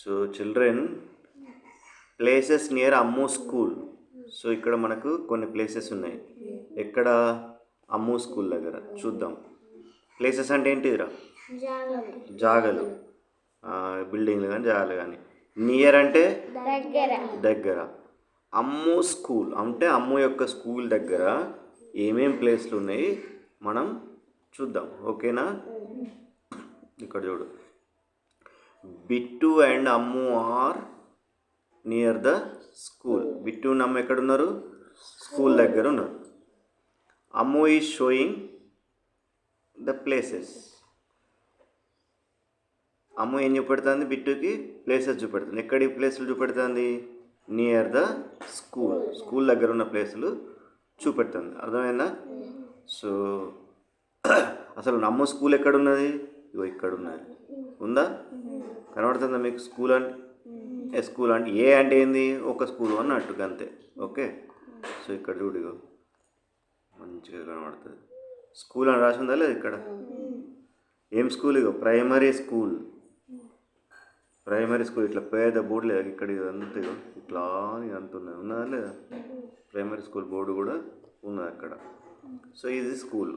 So children places near అమ్ము school. So ఇక్కడ మనకు కొన్ని ప్లేసెస్ ఉన్నాయి. ఎక్కడ? అమ్ము స్కూల్ దగ్గర. చూద్దాం. ప్లేసెస్ అంటే ఏంటిదిరా? జాగలు, బిల్డింగ్లు కానీ జాగలు కానీ. నియర్ అంటే దగ్గర. అమ్ము స్కూల్ అంటే అమ్ము యొక్క స్కూల్ దగ్గర ఏమేం ప్లేస్లు ఉన్నాయి మనం చూద్దాం. ఓకేనా? ఇక్కడ చూడు, Bittu and Ammu are near the school. Bittu and Ammu ఎక్కడ ఉన్నారు? స్కూల్ దగ్గర ఉన్నారు. Ammu is showing the places. Ammu ఏం చూపెడుతుంది? బిట్టుకి ప్లేసెస్ చూపెడుతుంది. ఎక్కడి ప్లేసులు చూపెడుతుంది? Near the school. స్కూల్ దగ్గర ఉన్న ప్లేసులు చూపెడుతుంది. అర్థమైందా? సో అసలు అమ్ము స్కూల్ ఎక్కడ ఉన్నది? ఇగో ఇక్కడ ఉన్నది. ఉందా? కనబడుతుందా మీకు? స్కూల్ అంటే స్కూల్ అంటే ఏ అంటే ఏంది? ఒక స్కూల్ అన్నట్టుగా అంతే. ఓకే. సో ఇక్కడ చూడు, మంచిగా కనబడుతుంది. స్కూల్ అని రాసి ఉందా లేదు ఇక్కడ? ఏం స్కూల్? ఇగో ప్రైమరీ స్కూల్. ప్రైమరీ స్కూల్ ఇట్లా పేద బోర్డు లేదు ఇక్కడ. ఇదంతా ఇట్లా ఇదంతా ఉన్నది. ఉన్నదా లేదా? ప్రైమరీ స్కూల్ బోర్డు కూడా ఉన్నది అక్కడ. సో ఇది స్కూల్.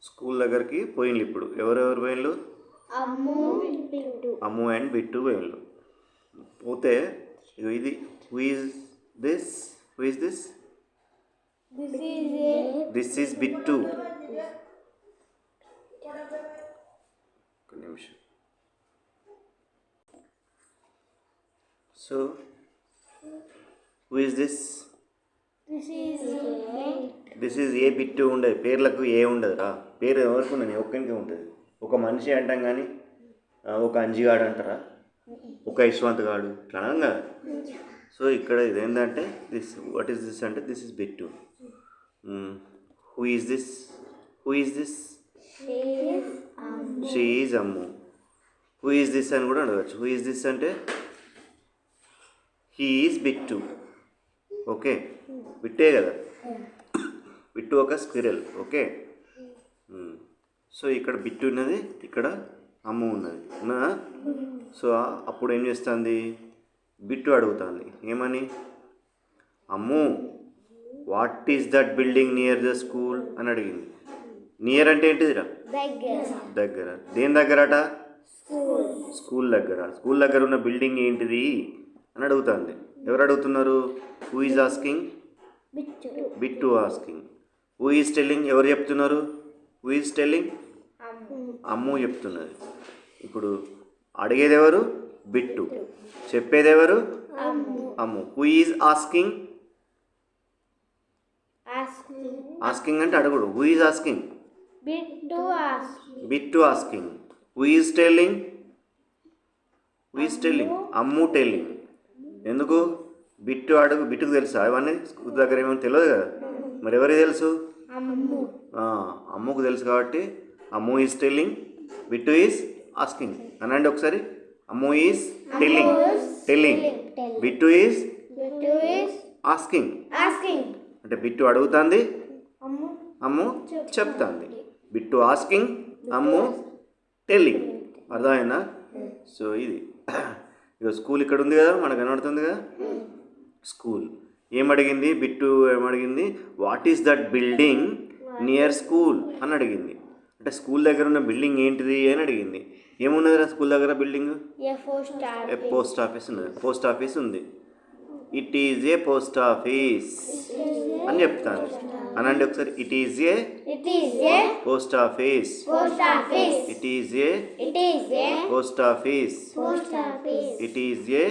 స్కూల్ దగ్గరికి పోయిండ్లు. ఇప్పుడు ఎవరెవరు పోయిండ్లు? అమ్ము అండ్ బిట్టు పోయిండ్లు. పోతే ఇది who is this? Who is this? This is Bittu. ఒక నిమిషం. So who is this? This is a. Bittu ఉండదు. పేర్లకు ఏ ఉండదురా. పేరు ఎవరికి ఉండదు? ఒక్కరికే ఉంటుంది. ఒక మనిషి అంటాం కానీ ఒక అంజిగాడు అంటారా? ఒక యశ్వంత్ గాడు ఇట్లా అనం కదా. సో ఇక్కడ ఇదేంటంటే దిస్, వాట్ ఈస్ దిస్ అంటే this is Bittu. Who is this? Who is this? She is Ammu. Who is this అని కూడా అడగచ్చు. హూ ఈజ్ దిస్ అంటే హీ ఈజ్ బిట్టు. ఓకే, బిట్టే కదా. బిట్టు ఒక స్క్విరల్. ఓకే. సో ఇక్కడ బిట్టు ఉన్నది, ఇక్కడ అమ్ము ఉన్నది. ఉన్నదా? సో అప్పుడు ఏం చేస్తుంది? బిట్టు అడుగుతుంది ఏమని? Ammu, what is that building near the school అని అడిగింది. నియర్ అంటే ఏంటిదిరా? దగ్గర. దేని దగ్గరట? స్కూల్ దగ్గర. స్కూల్ దగ్గర ఉన్న బిల్డింగ్ ఏంటిది అని అడుగుతుంది. ఎవరు అడుగుతున్నారు? Who is asking? Bittu asking. Who is telling? ఎవరు చెప్తున్నారు? Who is telling? అమ్ము చెప్తున్నది. ఇప్పుడు అడిగేది ఎవరు? బిట్టు. చెప్పేది ఎవరు? Ammu. Who is asking? Asking అంటే అడుగుడు. Who is asking? Bittu asking. Who is telling? Who is telling? Ammu telling. ఎందుకు? బిట్టు అడుగు. బిట్టుకు తెలుసా ఇవన్నీ? స్కూల్ దగ్గర ఏమో తెలియదు కదా. మరి ఎవరికి తెలుసు? అమ్ముకు తెలుసు కాబట్టి Ammu is telling, Bittu is asking. అనండి ఒకసారి. Ammu is telling, Bittu is asking. అంటే బిట్టు అడుగుతుంది, అమ్ము చెప్తుంది. Bittu asking, Ammu telling. అర్థమైనా? సో ఇది ఇక స్కూల్ ఇక్కడ ఉంది కదా, మనకు కనబడుతుంది కదా స్కూల్. ఏమడిగింది బిట్టు? ఏమడిగింది? What is that building near school అని అడిగింది. అంటే స్కూల్ దగ్గర ఉన్న బిల్డింగ్ ఏంటిది అని అడిగింది. ఏమున్నదిరా స్కూల్ దగ్గర బిల్డింగ్? పోస్ట్ ఆఫీస్ ఉన్నది. పోస్ట్ ఆఫీస్ ఉంది. It is a post office అని చెప్తాను. అనండి ఒకసారి. It is a post office. It is a post office. It is a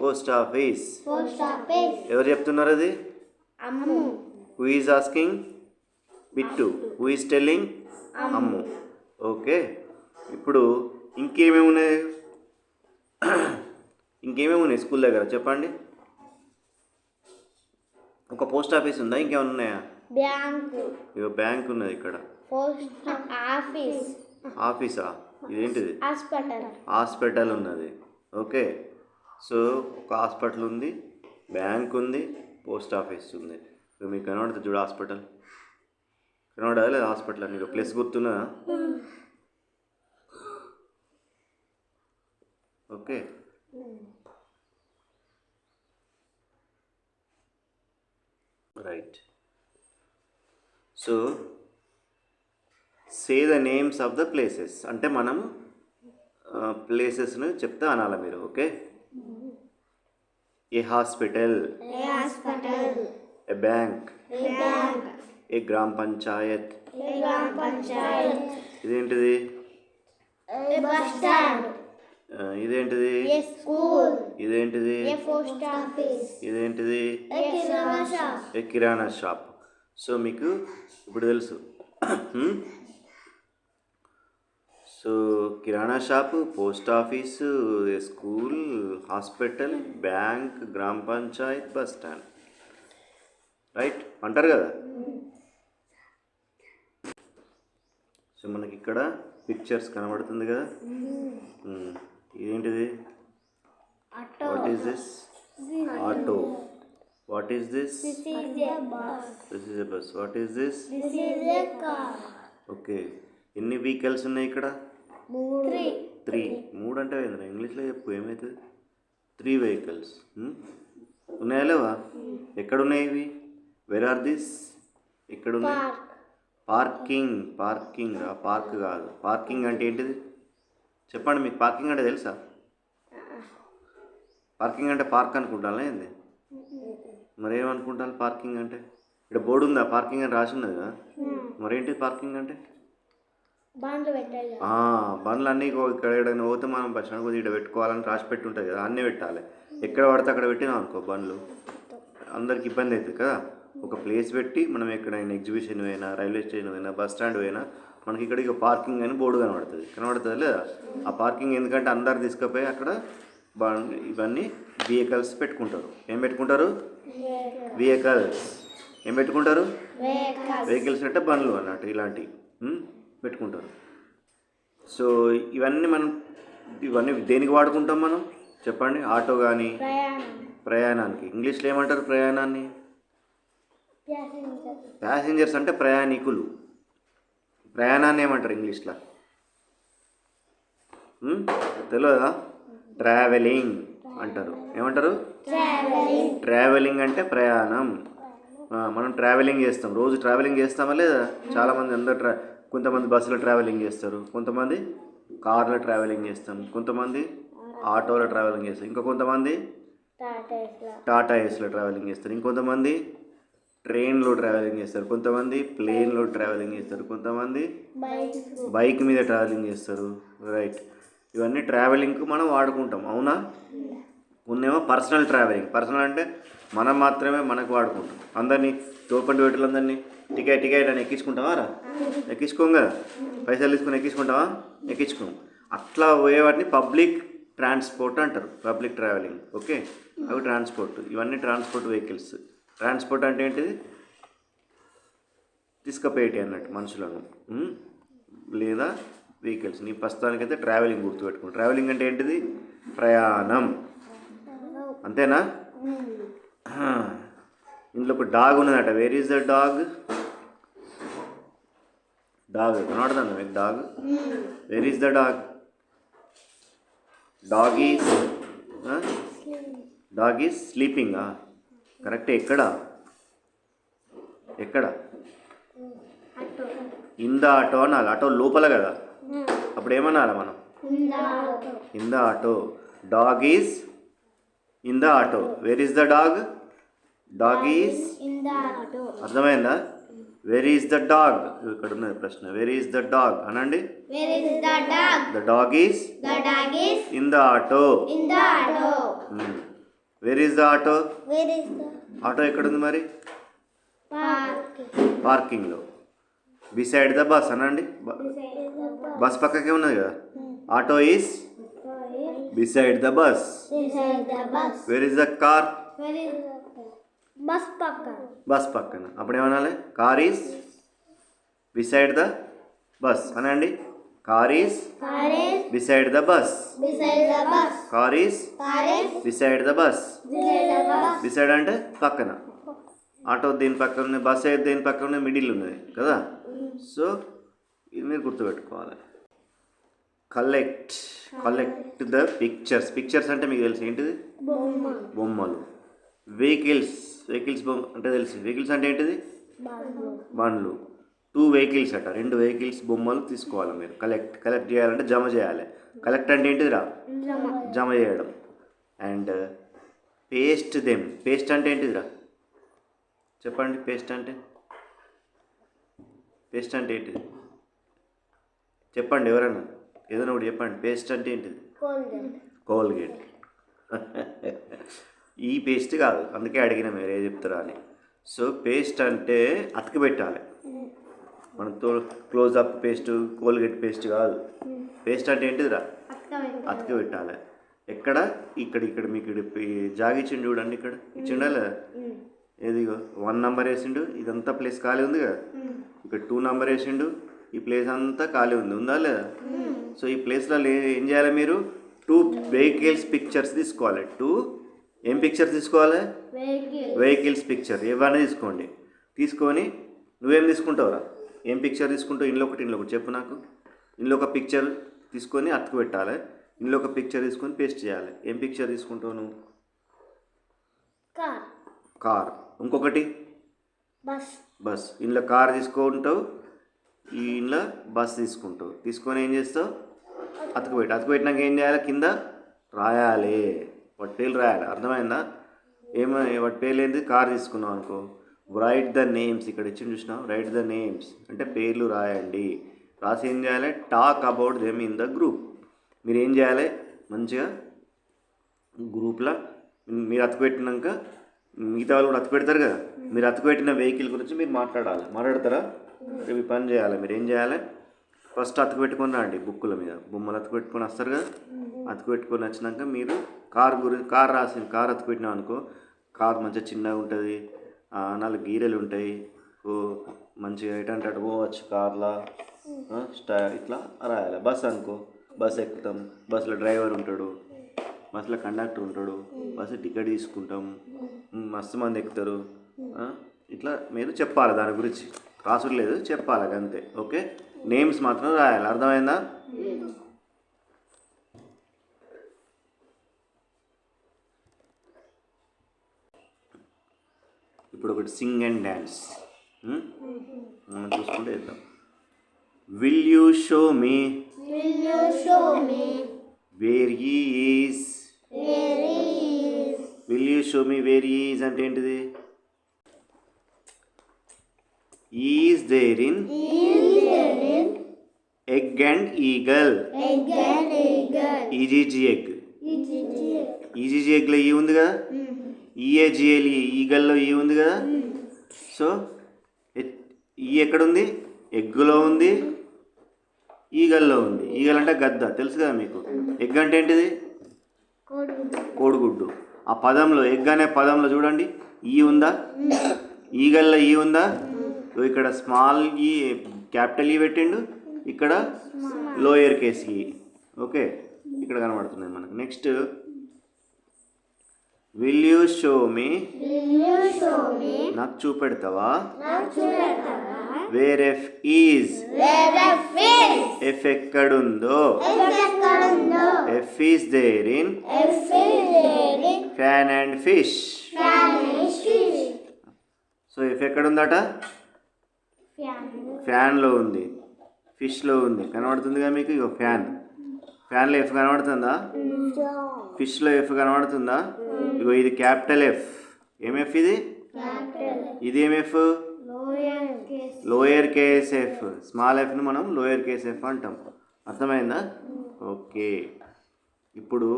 post office. ఎవరు చెప్తున్నారు అది? Who is asking? Bittu. Who is telling? Ammu. Okay. ఇప్పుడు ఇంకేమేమి ఉన్నాయి? ఇంకేమేమి ఉన్నాయి స్కూల్ దగ్గర చెప్పండి. ఒక పోస్ట్ ఆఫీస్ ఉందా? ఇంకేమైనా ఉన్నాయా? ఇక బ్యాంక్ ఉన్నది ఇక్కడ. ఆఫీసా? ఇదేంటిది? హాస్పిటల్ ఉన్నది. ఓకే. సో ఒక హాస్పిటల్ ఉంది, బ్యాంక్ ఉంది, పోస్ట్ ఆఫీస్ ఉంది. ఇక మీకు కనబడుతుంది చూడు హాస్పిటల్. కనబడదా లేదా హాస్పిటల్? నీకు ప్లేస్ గుర్తున్నా? Okay. Right. So say the names of the places అంటే మనం ప్లేసెస్ను చెప్తే అనాలి మీరు. Okay. A hospital, a bank, a gram panchayat, ఇదేంటిది, ఇదేంటిది, ఇదేంటిది, ఇదేంటిది, ఏ కిరాణా షాప్. సో మీకు ఇప్పుడు తెలుసు. So kirana shop, post office, school, hospital, bank, gram panchayat, bus stand. Right అంటారు కదా. సో మనకి ఇక్కడ పిక్చర్స్ కనబడుతుంది కదా. ఇదేంటిది, what is this, auto. What is this, this is a bus. What is this, okay. ఎన్ని వెహికల్స్ ఉన్నాయి ఇక్కడ, 3. 3 అంటే ఏంటంటే ఇంగ్లీష్లో చెప్పు, ఏమవుతుంది, 3 వెహికల్స్ ఉన్నాయా లేవా. ఎక్కడున్నాయి ఇవి, వేర్ ఆర్ దిస్, ఇక్కడ ఉన్నాయి. పార్కింగ్, పార్కింగ్ పార్క్ కాదు. పార్కింగ్ అంటే ఏంటిది చెప్పండి మీకు. పార్కింగ్ అంటే తెలుసా, పార్కింగ్ అంటే పార్క్ అనుకుంటాను ఏంది, మరి ఏమనుకుంటాను పార్కింగ్ అంటే. ఇక్కడ బోర్డు ఉందా పార్కింగ్ అని రాసి ఉన్నది కదా, మరేంటి పార్కింగ్ అంటే. బండ్లు అన్నీ ఇక్కడ ఎక్కడైనా పోతే మనం బస్ స్టాండ్ కొద్దిగా ఇక్కడ పెట్టుకోవాలని రాసి పెట్టి ఉంటుంది కదా, అన్నీ పెట్టాలి. ఎక్కడ పడితే అక్కడ పెట్టినాం అనుకో బండ్లు అందరికి ఇబ్బంది అవుతుంది కదా. ఒక ప్లేస్ పెట్టి మనం ఎక్కడైనా ఎగ్జిబిషన్ పోయినా, రైల్వే స్టేషన్ పోయినా, బస్ స్టాండ్ పోయినా మనకి ఇక్కడ ఇక పార్కింగ్ అని బోర్డు కనబడుతుంది లేదా. ఆ పార్కింగ్ ఎందుకంటే అందరు తీసుకుపోయి అక్కడ ఇవన్నీ వెహికల్స్ పెట్టుకుంటారు. ఏం పెట్టుకుంటారు, వెహికల్స్. ఏం పెట్టుకుంటారు, వెహికల్స్ అంటే బండ్లు అన్నట్టు ఇలాంటివి పెట్టుకుంటారు. సో ఇవన్నీ దేనికి వాడుకుంటాం మనం చెప్పండి. ఆటో కానీ ప్రయాణానికి ఇంగ్లీష్లో ఏమంటారు ప్రయాణాన్ని, ప్యాసింజర్స్ అంటే ప్రయాణికులు. ప్రయాణాన్ని ఏమంటారు ఇంగ్లీష్లో తెలియదా, ట్రావెలింగ్ అంటారు. ఏమంటారు, ట్రావెలింగ్ అంటే ప్రయాణం. మనం ట్రావెలింగ్ చేస్తాం, రోజు ట్రావెలింగ్ చేస్తామా లేదా. చాలామంది కొంతమంది బస్సులో ట్రావెలింగ్ చేస్తారు, కొంతమంది కార్లో ట్రావెలింగ్ చేస్తాం, కొంతమంది ఆటోలో ట్రావెలింగ్ చేస్తారు, ఇంకా కొంతమంది టాటా ఏస్లో ట్రావెలింగ్ చేస్తారు, ఇంకొంతమంది ట్రైన్లో ట్రావెలింగ్ చేస్తారు, కొంతమంది ప్లేన్లో ట్రావెలింగ్ చేస్తారు, కొంతమంది బైక్ మీద ట్రావెలింగ్ చేస్తారు. రైట్. ఇవన్నీ ట్రావెలింగ్కి మనం వాడుకుంటాం, అవునా. ఉన్నేమో పర్సనల్ ట్రావెలింగ్. పర్సనల్ అంటే మనం మాత్రమే మనకు వాడుకుంటాం. అందరినీ తోపంటి పెట్టలందరినీ టికెట్ అని ఎక్కించుకుంటావా రా, ఎక్కించుకోం కదా. పైసలు తీసుకుని ఎక్కించుకుంటావా, ఎక్కించుకోం. అట్లా పోయే వాటిని పబ్లిక్ ట్రాన్స్పోర్ట్ అంటారు, పబ్లిక్ ట్రావెలింగ్. ఓకే, అవి ట్రాన్స్పోర్ట్. ఇవన్నీ ట్రాన్స్పోర్ట్ వెహికల్స్. ట్రాన్స్పోర్ట్ అంటే ఏంటిది, తీసుకుపోయేటి అన్నట్టు మనుషులను లేదా వెహికల్స్. నీ ప్రస్తుతానికైతే ట్రావెలింగ్ గుర్తుపెట్టుకో. ట్రావెలింగ్ అంటే ఏంటిది, ప్రయాణం. అంతేనా. ఇందులో ఒక డాగ్ ఉన్నదట. Wear is the dog, dog కనబడుతుందా మీకు dog. Wear is the dog, dog is sleeping. Correct. ఎక్కడ ఇన్ ద ఆటో అనాలి. ఆటో లోపల కదా, అప్పుడు ఏమనాలి మనం, in the auto. Dog is in the auto. Wear is the dog, dog is. అర్థమైందా. వేర్ ఈజ్ ద డాగ్, ఇక్కడ ఉన్నది ప్రశ్న. వేర్ ఈజ్ ద డాగ్ అనండి. The dog is in the auto. Wear is the auto, auto ఎక్కడుంది మరి, పార్కింగ్లో. Beside the bus అనండి. Bus పక్కకే ఉన్నది కదా. Auto is beside the bus. Where is the car, bus పక్కన. అప్పుడు ఏమనాలి, car is beside the bus అనండి. Car is beside the bus. Car is beside the bus. Beside అంటే పక్కన. ఆటో దీని పక్కన ఉంది, బస్ అయితే దీని పక్కన ఉంది, మిడిల్ ఉన్నది కదా. సో ఇది మీరు గుర్తుపెట్టుకోవాలి. కలెక్ట్ ద పిక్చర్స్ అంటే మీకు తెలుసు ఏంటిది? బొమ్మలు. వెహికల్స్ అంటే తెలుసు. వెహికల్స్ అంటే ఏంటిది? బండ్లు. 2 వెహికల్స్ అట, 2 వెహికల్స్ బొమ్మలు తీసుకోవాలి మీరు. కలెక్ట్ చేయాలంటే జమ చేయాలి. కలెక్ట్ అంటే ఏంటిదిరా? జమ చేయడం. అండ్ పేస్ట్ అంటే ఏంటిదిరా? చెప్పండి. పేస్ట్ అంటే ఏంటిది? చెప్పండి ఎవరన్నా, ఏదైనా ఒకటి చెప్పండి. పేస్ట్ అంటే ఏంటిది? కోల్గేట్. ఈ పేస్ట్ కాదు, అందుకే అడిగిన మీరు ఏ చెప్తారా అని. సో పేస్ట్ అంటే అతికి పెట్టాలి. మనతో క్లోజప్ పేస్ట్, కోల్గేట్ పేస్ట్ కాదు. పేస్ట్ అంటే ఏంటిదిరా? అతికి పెట్టాలి. ఎక్కడ? ఇక్కడ మీకు జాగిచ్చిండు చూడండి, ఇక్కడ ఇచ్చిండాలి. ఏదిగో 1 నెంబర్ వేసిండు, ఇదంతా ప్లేస్ ఖాళీ ఉంది కదా. ఇక్కడ 2 నెంబర్ వేసిండు, ఈ ప్లేస్ అంతా ఖాళీ ఉందా లేదా? సో ఈ ప్లేస్లో ఏం చేయాలి మీరు? 2 వెహికల్స్ పిక్చర్స్ తీసుకోవాలి. 2 ఏం పిక్చర్స్ తీసుకోవాలి? వెహికల్స్ పిక్చర్ ఏవైనా తీసుకోండి. తీసుకొని నువ్వేం తీసుకుంటావురా? ఏం పిక్చర్ తీసుకుంటావు? ఇంట్లో ఒకటి చెప్పు నాకు. ఇంట్లో ఒక పిక్చర్ తీసుకొని అతుకు పెట్టాలి. ఇంట్లో ఒక పిక్చర్ తీసుకొని పేస్ట్ చేయాలి. ఏం పిక్చర్ తీసుకుంటావు నువ్వు? కార్. ఇంకొకటి బస్. ఇంట్లో కార్ తీసుకుంటావు, ఈ ఇంట్లో బస్ తీసుకుంటావు. తీసుకొని ఏం చేస్తావు? అతుకు పెట్టినాక ఏం చేయాలి? కింద రాయాలి, వాటి పేర్లు రాయాలి. అర్థమైందా? వాటి పేర్లు ఏంటి? కార్ తీసుకున్నావు అనుకో, రైట్ ద నేమ్స్. ఇక్కడ ఇచ్చి చూసినావు, రైట్ ద నేమ్స్ అంటే పేర్లు రాయండి. రాసి ఏం చేయాలి? Talk about them in the group. మీరు ఏం చేయాలి? మంచిగా గ్రూప్లో మీరు అతుకు పెట్టినాక మిగతా వాళ్ళు కూడా అతుకు పెడతారు కదా, మీరు అతుకు పెట్టిన వెహికల్ గురించి మీరు మాట్లాడతారా? ఇవి పని చేయాలి. మీరు ఏం చేయాలి? ఫస్ట్ అతుకు పెట్టుకొని రండి, బుక్కుల మీద బొమ్మలు అతుకు పెట్టుకొని వస్తారు కదా. అతుకు పెట్టుకొని వచ్చినాక మీరు కార్ రాసింది, కార్ అతుకు పెట్టినాం అనుకో, కార్ మంచిగా చిన్నగా ఉంటుంది, 4 గీరెలు ఉంటాయి. మంచిగా ఎటంటే అటు పోవచ్చు కార్లా. ఇట్లా రాయాలి. బస్ అనుకో, బస్ ఎక్కుతాం, బస్సులో డ్రైవర్ ఉంటాడు, బస్సులో కండక్టర్ ఉంటాడు, బస్సు టికెట్ తీసుకుంటాం, మస్తు మంది ఎక్కుతారు. ఇట్లా మీరు చెప్పాలి, దాని గురించి రాసుడు లేదు, చెప్పాలి అంతే. ఓకే, నేమ్స్ మాత్రం రాయాలి. అర్థమైందా? ఇప్పుడు ఒకటి సింగ్ అండ్ డ్యాన్స్ మనం చూసుకుంటే వెళ్దాం. Will you show me where he is? Will you show me where he is అంటే ఏంటిది? Is there in egg and eagle. E G G egg. E G G ఎగ్లో ఈ ఉంది కదా, ఈఏజిఎల్ ఈగల్లో ఈ ఉంది కదా. సో ఈ ఎక్కడుంది? ఎగ్గులో ఉంది, ఈగల్లో ఉంది. ఈగల్ అంటే గద్ద, తెలుసు కదా మీకు. ఎగ్ అంటే ఏంటిది? కోడిగుడ్డు. ఆ పదంలో, ఎగ్ అనే పదంలో చూడండి, ఈ ఉందా? ఈగల్లో ఈ ఉందా? ఇక్కడ స్మాల్ ఈ, క్యాపిటల్ ఈ పెట్టిండు, ఇక్కడ లోయర్ కేస్ ఈ. ఓకే, ఇక్కడ కనబడుతుంది మనకు. Next, will you show me? నాకు చూపెడతావా? Where F is? ఎఫ్ ఎక్కడుందో? F is there in fan and fish. So F ఎక్కడుందట? ఫ్యాన్లో ఉంది, ఫిష్లో ఉంది. కనబడుతుందిగా మీకు. ఇగో ఫ్యాన్లో ఎఫ్ కనబడుతుందా? ఫిష్లో ఎఫ్ కనబడుతుందా? ఇగో ఇది క్యాపిటల్ ఎఫ్. ఏం ఎఫ్ ఇది? ఇది ఏం F? Lower case F. Small ఎఫ్ని మనం లోయర్ కేస్ ఎఫ్ అంటాం. అర్థమైందా? ఓకే, ఇప్పుడు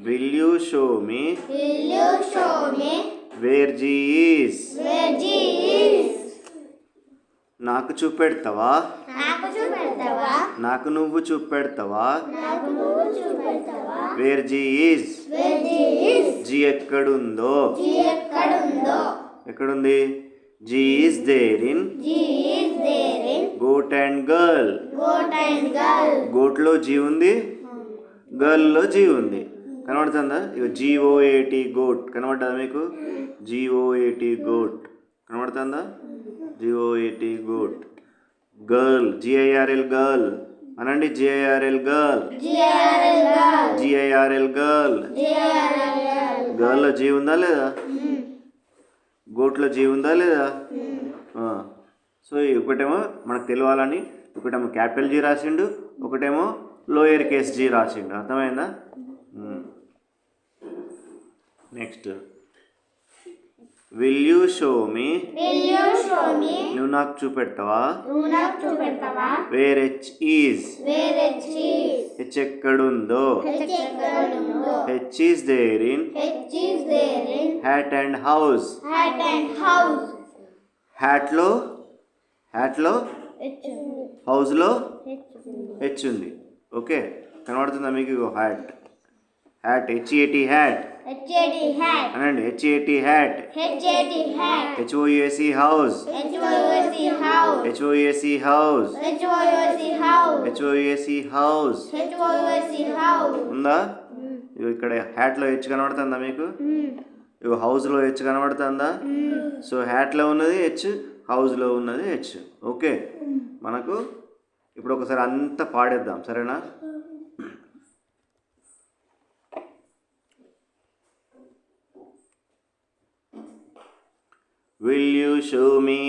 will you show me where G is? నాకు చూపెడతావా? నాకు నువ్వు చూపెడతావా? Where G is? జీ ఎక్కడుందో? ఎక్కడుంది? G is there in goat and girl. గోట్లో జీ ఉంది, గర్ల్లో జీ ఉంది. కనబడుతుందా? ఇక GOAT గోట్ కనబడుతుందా మీకు? GOAT గోట్ కనబడుతుందా? GOAT goat. Girl, GIRL girl. అనండి జిఐఆర్ఎల్ గర్ల్. G I R L girl. గర్ల్లో జీ ఉందా లేదా? గోట్లో జీ ఉందా లేదా? సో ఒకటేమో మనకు తెలియాలని ఒకటేమో క్యాపిటల్ జీ రాసిండు, ఒకటేమో లోయర్ కేస్ జీ రాసిండు. అర్థమైందా? Next will you show me. నువ్వు నాకు చూపెడతావా? Where H is. హెచ్ ఎక్కడుందో. H is there in hat and house. హ్యాట్లో హౌస్లో హెచ్ ఉంది. ఓకే, కనబడుతుందా మీకు? హ్యాట్ హెచ్ఏటి హ్యాట్ అనండి. H A T hat. H O U S E house. H O U S E house. H O U S E house ఉందా? ఇక్కడ హ్యాట్లో హెచ్ కనబడుతుందా మీకు? హౌస్లో హెచ్ కనబడుతుందా? సో హ్యాట్లో ఉన్నది హెచ్, హౌస్లో ఉన్నది హెచ్. ఓకే, మనకు ఇప్పుడు ఒకసారి అంతా పాడేద్దాం, సరేనా? Will you show me?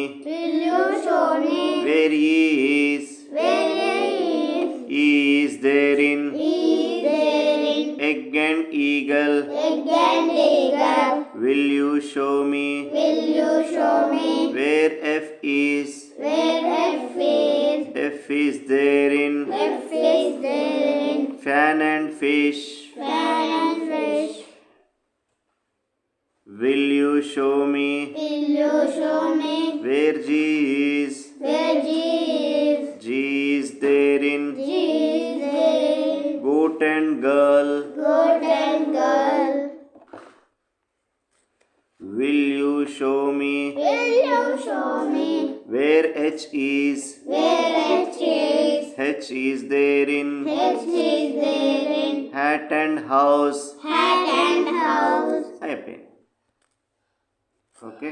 Where he is? He is there in egg and eagle. Will you show me? Where F is? F is there in fan and fish. Will you show me? Where G is? G is there in goat and girl. Will you show me? Where H is? H is there in hat and house. అయిపోయింది. Okay.